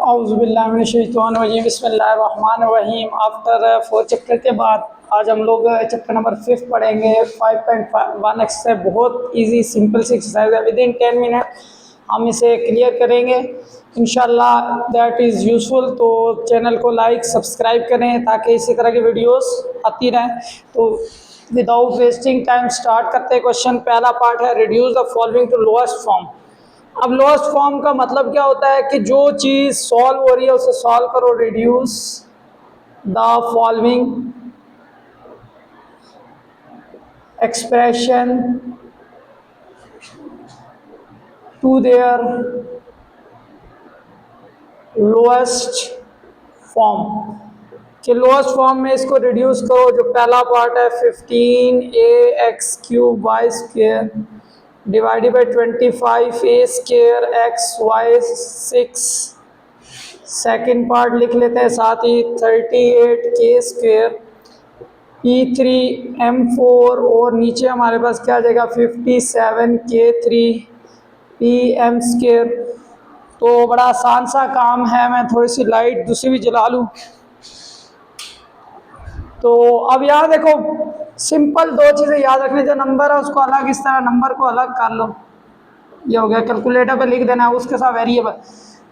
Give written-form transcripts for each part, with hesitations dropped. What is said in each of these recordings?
औज़ुबिल्लाहि बिस्मिल्लाहिर्रहमानिर्रहीम। After 4 chapter के बाद आज हम लोग चैप्टर नंबर 5 पढ़ेंगे। 5.1 से बहुत इजी सिंपल सी एक्सरसाइज है, विद इन 10 मिनट हम इसे क्लियर करेंगे इंशाल्लाह। That is useful. तो चैनल को लाइक सब्सक्राइब करें ताकि इसी तरह की वीडियोस आती रहें। तो विदाउट वेस्टिंग टाइम स्टार्ट करते हैं। क्वेश्चन पहला पार्ट है, reduce the following to lowest form. अब लोएस्ट फॉर्म का मतलब क्या होता है कि जो चीज़ सॉल्व हो रही है उसे सॉल्व करो। Reduce the following expression to their lowest form. कि लोएस्ट फॉर्म में इसको रिड्यूस करो। जो पहला पार्ट है 15a(x³y² divided by 25a²(x)y6। Second part लिख लेते हैं साथ ही 38k² p3m4 और नीचे हमारे पास क्या आ जाएगा 57k3 pm²। तो बड़ा आसान सा काम है। मैं थोड़ी सी लाइट दूसरी भी जला लूँ। तो अब यहाँ देखो, सिंपल दो चीज़ें याद रखने। जो नंबर है उसको अलग, इस तरह नंबर को अलग कर लो। ये हो गया। कैलकुलेटर पे लिख देना है, उसके साथ वेरिएबल।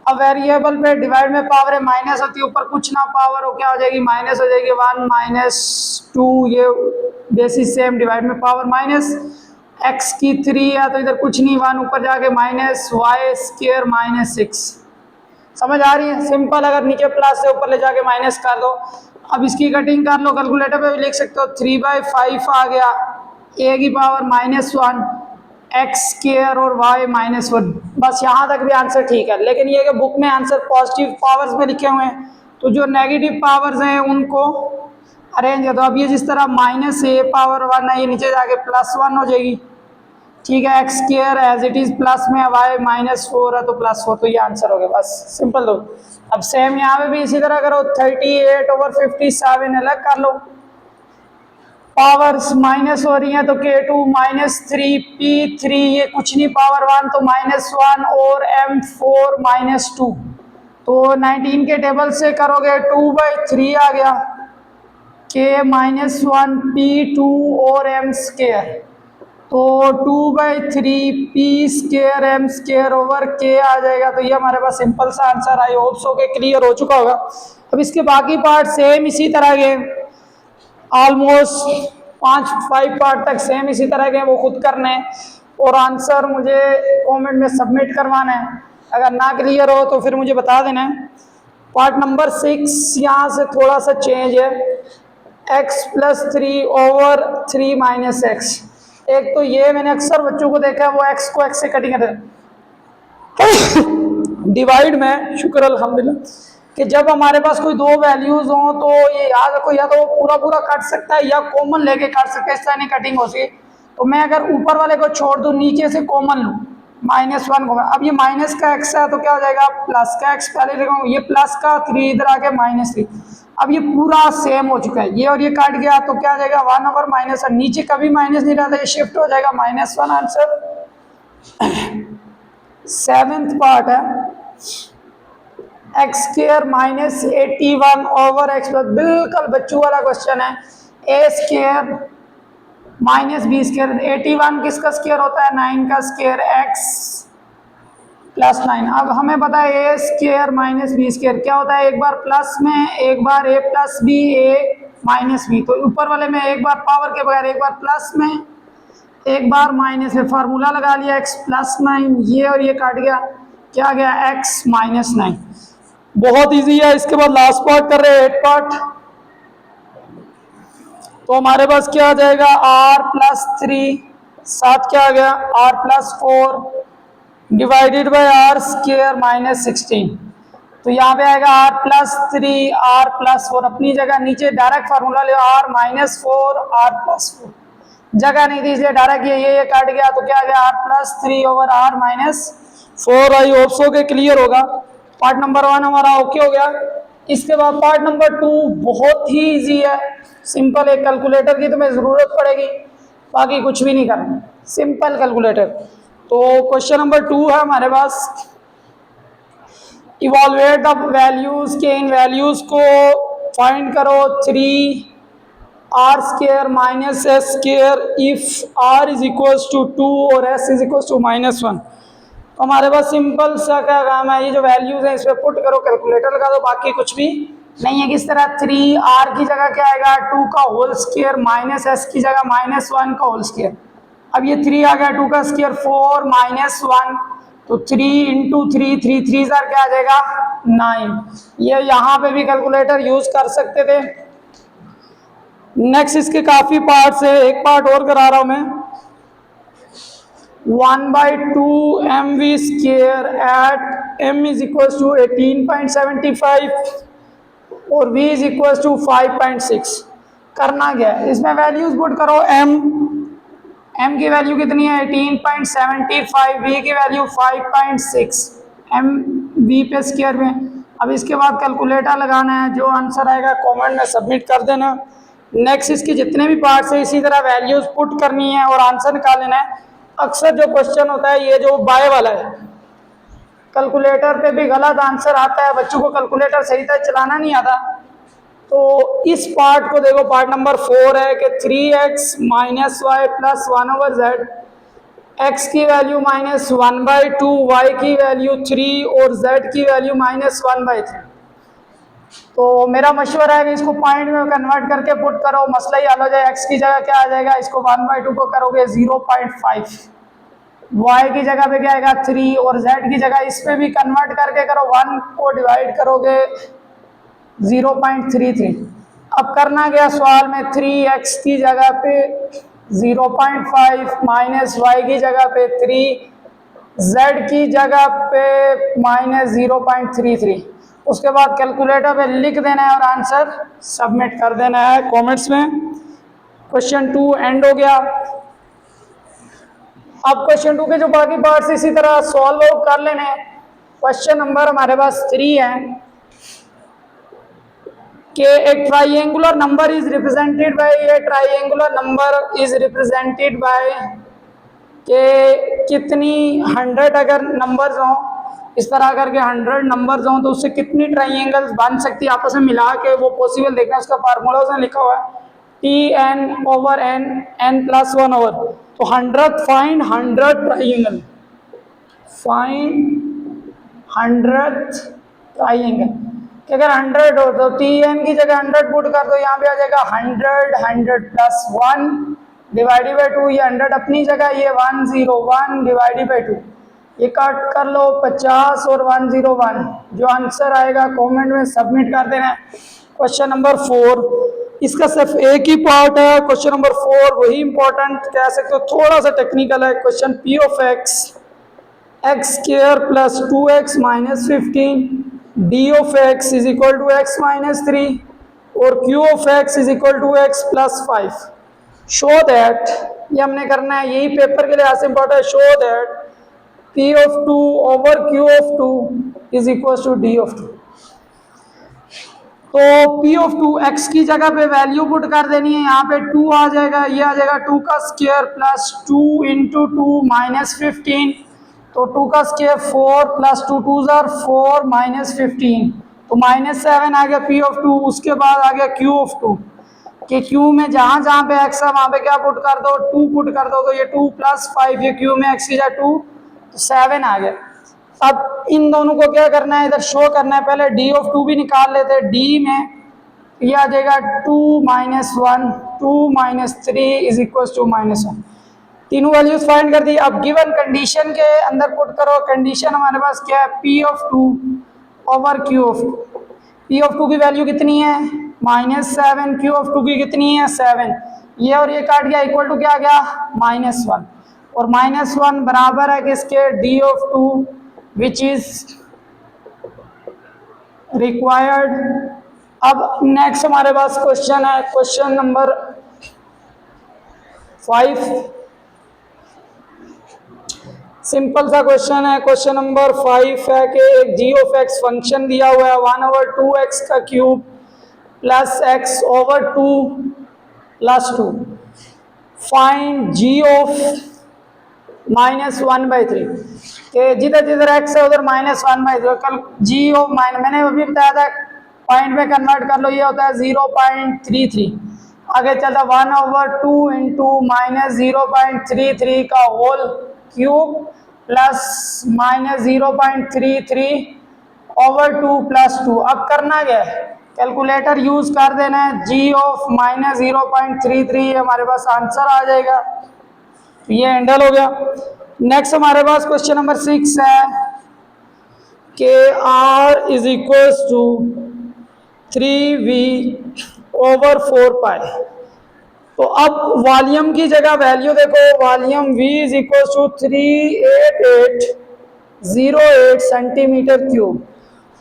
अब वेरिएबल पे डिवाइड में पावर है माइनस होती है, ऊपर कुछ ना पावर हो क्या हो जाएगी, माइनस हो जाएगी। 1 - 2 ये बेसिस सेम, डिवाइड में पावर माइनस। x³ है तो इधर कुछ नहीं, 1 ऊपर जाके -y² -6। समझ आ रही है? सिंपल। अगर नीचे प्लस से ऊपर ले जाके माइनस कर दो। अब इसकी कटिंग कर लो, कैलकुलेटर पे भी लिख सकते हो। 3/5 आ गया, a की पावर -1 x² और y -1। बस यहाँ तक भी आंसर ठीक है। लेकिन ये कि बुक में आंसर पॉजिटिव पावर्स में लिखे हुए हैं, तो जो नेगेटिव पावर्स हैं उनको अरेंज कर दो। अब ये जिस तरह -a⁻1 है, ये नीचे जाके +1 हो जाएगी। ठीक है। x² as it is plus में, y -4 है तो +4, तो ये आंसर हो गया। बस सिंपल दो। अब सेम यहाँ पे भी इसी तरह करो। 38/57 अलग कर लो, पावर्स माइनस हो रही हैं तो k2 -3 p3 ये कुछ नहीं, पावर 1 तो -1 और m4 -2। तो 19 के टेबल से करोगे 2/3 आ गया, k -1 p2 और m²। तो 2/3 p² m² ओवर k आ जाएगा। तो ये हमारे पास सिंपल सा आंसर। आई होप सो के क्लियर हो चुका होगा। अब इसके बाकी पार्ट सेम इसी तरह के, ऑलमोस्ट 5 पार्ट तक सेम इसी तरह के, वो खुद करने हैं और आंसर मुझे कमेंट में सबमिट करवाना है। अगर ना क्लियर हो तो फिर मुझे बता देना है। पार्ट नंबर 6 यहाँ से थोड़ा सा चेंज है। x+3 over 3 - x। एक तो ये मैंने अक्सर बच्चों को देखा है, वो x को x से कटिंग करते हैं डिवाइड में। शुक्र अल्हम्दुलिल्लाह कि जब हमारे पास कोई दो वैल्यूज हों तो ये याद रखो, या तो वो पूरा पूरा काट सकता है या कॉमन लेके काट सकता है। इस तरह नहीं कटिंग हो सके। तो मैं अगर ऊपर वाले को छोड़ दूं, नीचे से कॉमन लूँ, -1 कॉमन। अब ये माइनस का x है तो क्या हो जाएगा, प्लस का x। पहले लिखूँ ये प्लस का 3 इधर आके -3। अब ये पूरा सेम हो चुका है, ये और ये काट गया तो क्या आ जाएगा 1/-1। नीचे कभी माइनस नहीं रहता, ये शिफ्ट हो जाएगा -1 आंसर। 7th पार्ट है x² -81 ओवर x+। बिल्कुल बच्चों वाला क्वेश्चन है। a² -b²। 81 किसका स्क्वायर होता है, 9 का स्क्वायर, x + 9। अब हमें पता है a² -b² क्या होता है, एक बार प्लस में, एक बार a + b, a - b। तो ऊपर वाले में एक बार पावर के बगैर, एक बार प्लस में, एक बार माइनस में। फार्मूला लगा लिया x + 9, ये और ये काट गया, क्या गया x -9। बहुत इजी है। इसके बाद लास्ट पार्ट कर रहे हैं, 8 पार्ट। तो हमारे पास क्या आ जाएगा, r+3 साथ क्या आ गया r+4 डिवाइडेड बाय r² -16। तो यहाँ पे आएगा r+3 r+4 अपनी जगह, नीचे डायरेक्ट फार्मूला ले, r -4 r+4 जगह नहीं थी इसलिए डायरेक्ट ये काट गया। तो क्या आ गया r+3 over r -4। I hope so के क्लियर होगा। पार्ट नंबर 1 हमारा ओके हो गया। इसके बाद पार्ट नंबर 2 बहुत ही इजी है, सिंपल। एक कैलकुलेटर की तुम्हें ज़रूरत पड़ेगी, बाकी कुछ भी नहीं करना, सिंपल कैलकुलेटर। तो क्वेश्चन नंबर 2 है हमारे पास, इवॉल्वेट द वैल्यूज के इन वैल्यूज को फाइंड करो 3r square minus S square if r is equal to 2 और s इज इक्वल टू -1। तो हमारे पास सिंपल सा क्या काम है, ये जो वैल्यूज हैं इस पर पुट करो, कैलकुलेटर लगा दो, बाकी कुछ भी नहीं है। किस तरह 3r की जगह क्या आएगा 2 का होल स्क्वायर माइनस s की जगह -1 का होल स्क्वायर। अब ये 3 आ गया, 2 का स्क्वायर 4 -1, तो 3 इंटू 3 3 जार क्या आ जाएगा 9। ये यहाँ पे भी कैलकुलेटर यूज कर सकते थे। नेक्स्ट इसके काफी पार्ट्स है, एक पार्ट और करा रहा हूं मैं। 1/2 mv square at m is equal to 18.75 और v इज इक्वल टू 5.6। करना क्या है, इसमें वैल्यूज पुट करो। m की वैल्यू कितनी है 18.75, v की वैल्यू 5.6, m v पे स्क्वायर में। अब इसके बाद कैलकुलेटर लगाना है, जो आंसर आएगा कमेंट में सबमिट कर देना। नेक्स्ट इसके जितने भी पार्ट्स है इसी तरह वैल्यूज पुट करनी है और आंसर निकाल लेना है। अक्सर जो क्वेश्चन होता है ये जो बाय वाला है, कैलकुलेटर पे भी गलत आंसर आता है, बच्चों को कैलकुलेटर सही तरह चलाना नहीं आता। तो इस पार्ट को देखो, पार्ट नंबर 4 है कि 3x minus Y plus 1/z, x की वैल्यू -1/2, y की वैल्यू 3 और z की वैल्यू -1/3। तो मेरा मशवरा है कि इसको पॉइंट में कन्वर्ट करके पुट करो, मसला ही हल हो जाए। x की जगह क्या आ जाएगा, इसको 1/2 को करोगे 0.5, y की जगह पे क्या आएगा 3 और z की जगह इस पे भी कन्वर्ट करके करो, 1 को डिवाइड करोगे 0.33। अब करना गया सवाल में 3x की जगह पे 0.5 माइनस वाई की जगह पे 3, z की जगह पे -0.33। उसके बाद कैलकुलेटर पे लिख देना है और आंसर सबमिट कर देना है कमेंट्स में। क्वेश्चन 2 एंड हो गया। अब क्वेश्चन 2 के जो बाकी पार्ट्स इसी तरह सॉल्व कर लेने। क्वेश्चन नंबर हमारे पास 3 है कि एक triangular number is represented by, ये triangular number is represented by के कितनी 100 अगर नंबर्स हों, इस तरह करके 100 नंबर्स हों तो उससे कितनी ट्राइंगल्स बन सकती है आपस में मिला के, वो पॉसिबल देखना। उसका फार्मूला उसने लिखा हुआ है Tn/n n+1 ओवर। तो 100 फाइंड 100 ट्राइंगल, फाइंड 100 ट्राइंगल कि अगर 100 हो तो Tn की जगह 100 पुट कर दो, यहाँ पे आ जाएगा 100 प्लस 1 डिवाइडेड बाई 2, ये 100 अपनी जगह, ये 101 डिवाइडेड बाई 2, ये काट कर लो 50 और 101। जो आंसर आएगा कमेंट में सबमिट कर देना है। क्वेश्चन नंबर 4, इसका सिर्फ एक ही पार्ट है। क्वेश्चन नंबर 4 वही इंपॉर्टेंट कह सकते हो, थोड़ा सा टेक्निकल है। Question P of x square plus 2x minus 15 d of x is equal to x minus 3 और q of x is equal to x plus 5। Show that, ये हमने करना है, यही पेपर के लिए आज इंपॉर्टेंट है। Show that p of 2 over q of 2 is equal to d of 2। तो p ऑफ 2 x की जगह पे वैल्यू पुट कर देनी है, यहाँ पे 2 आ जाएगा, ये आ जाएगा 2 का स्क्वायर प्लस 2 इंटू 2 माइनस 15, तो 2 का स्क्वायर 4 प्लस 2 2 जार 4 माइनस 15, तो -7 आ गया p ऑफ 2। उसके बाद आ गया q ऑफ 2 कि q में जहाँ जहाँ पे x है वहाँ पे क्या पुट कर दो 2 पुट कर दो, तो ये 2 प्लस 5, ये q में x की जगह 2 तो 7 आ गया। अब इन दोनों को क्या करना है, इधर शो करना है। पहले d ऑफ 2 भी निकाल लेते हैं। d में ये आ जाएगा 2 minus 1, 2 minus 3 is equal to -1। तीनों वैल्यूज फाइंड कर दी। अब गिवन कंडीशन के अंदर पुट करो। कंडीशन हमारे पास क्या है, p of 2 over q of 2। p of 2 की वैल्यू कितनी है -7, q ऑफ 2 की कितनी है 7, ये और ये काट गया, इक्वल टू क्या आ गया -1, और -1 बराबर है किसके d of 2 which is required. अब नेक्स्ट हमारे पास क्वेश्चन है, क्वेश्चन नंबर 5। सिंपल सा क्वेश्चन है। क्वेश्चन नंबर 5 है कि एक g ऑफ x फंक्शन दिया हुआ है 1/2x का cube plus x over 2 plus 2। Find g of -1/3। कि जिधर जिधर x है उधर -1/0 कल जी ऑफ माइन मैंने अभी बताया था पॉइंट में कन्वर्ट कर लो, ये होता है 0.33। आगे चलता 1/2 इंटू -0.33 का होल क्यूब प्लस -0.33/2 प्लस 2। अब करना क्या है, कैलकुलेटर यूज कर देना है, g ऑफ -0.33 हमारे पास आंसर आ जाएगा। ये हैंडल हो गया। नेक्स्ट हमारे पास क्वेश्चन नंबर 6 है कि r is equals to 3v/4π। तो अब वॉल्यूम की जगह वैल्यू देखो, volume v is equal to 38808 centimetre cube.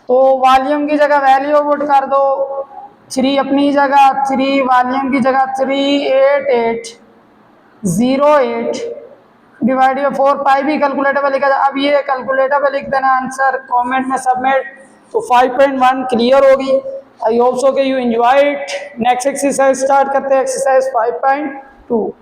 तो वॉल्यूम की जगह वैल्यू पुट कर दो, 3 अपनी जगह, 3 वॉल्यूम की जगह 38808 डिवाइडेड बाय 4 भी कैलकुलेटर पे लिखा जाए। अब ये कैलकुलेटर पे लिख देना आंसर, कमेंट में सबमिट। तो 5.1 क्लियर होगी। आई होप सो कि you enjoy it. Next exercise start करते हैं, एक्सरसाइज 5.2।